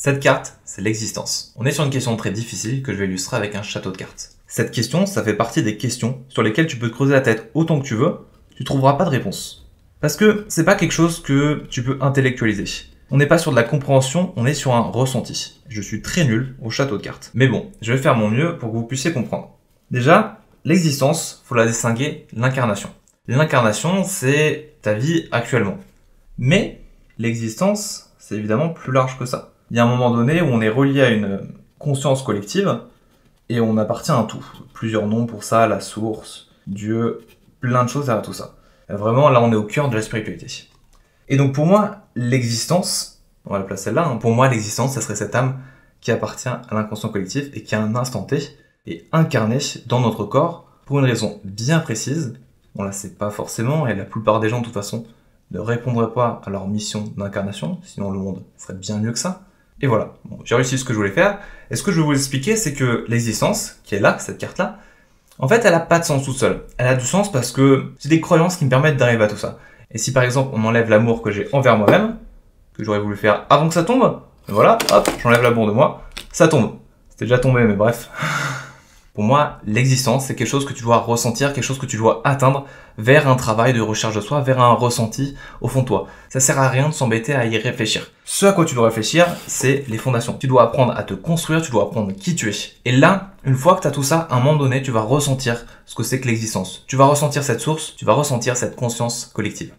Cette carte, c'est l'existence. On est sur une question très difficile que je vais illustrer avec un château de cartes. Cette question, ça fait partie des questions sur lesquelles tu peux te creuser la tête autant que tu veux, tu trouveras pas de réponse. Parce que c'est pas quelque chose que tu peux intellectualiser. On n'est pas sur de la compréhension, on est sur un ressenti. Je suis très nul au château de cartes. Mais bon, je vais faire mon mieux pour que vous puissiez comprendre. Déjà, l'existence, faut la distinguer de l'incarnation. L'incarnation, c'est ta vie actuellement. Mais l'existence, c'est évidemment plus large que ça. Il y a un moment donné où on est relié à une conscience collective et on appartient à un tout. Plusieurs noms pour ça, la source, Dieu, plein de choses derrière tout ça. Vraiment, là, on est au cœur de la spiritualité. Et donc pour moi, l'existence, on va la placer là, pour moi, l'existence, ça serait cette âme qui appartient à l'inconscient collectif et qui à un instant T est incarnée dans notre corps pour une raison bien précise. On la sait pas forcément et la plupart des gens, de toute façon, ne répondraient pas à leur mission d'incarnation, sinon le monde serait bien mieux que ça. Et voilà, bon, j'ai réussi ce que je voulais faire. Et ce que je veux vous expliquer, c'est que l'existence, qui est là, cette carte-là, en fait, elle a pas de sens toute seule. Elle a du sens parce que c'est des croyances qui me permettent d'arriver à tout ça. Et si par exemple, on enlève l'amour que j'ai envers moi-même, que j'aurais voulu faire avant que ça tombe, voilà, hop, j'enlève l'amour de moi, ça tombe. C'était déjà tombé, mais bref. Pour moi, l'existence, c'est quelque chose que tu dois ressentir, quelque chose que tu dois atteindre vers un travail de recherche de soi, vers un ressenti au fond de toi. Ça sert à rien de s'embêter à y réfléchir. Ce à quoi tu dois réfléchir, c'est les fondations. Tu dois apprendre à te construire, tu dois apprendre qui tu es. Et là, une fois que tu as tout ça, à un moment donné, tu vas ressentir ce que c'est que l'existence. Tu vas ressentir cette source, tu vas ressentir cette conscience collective.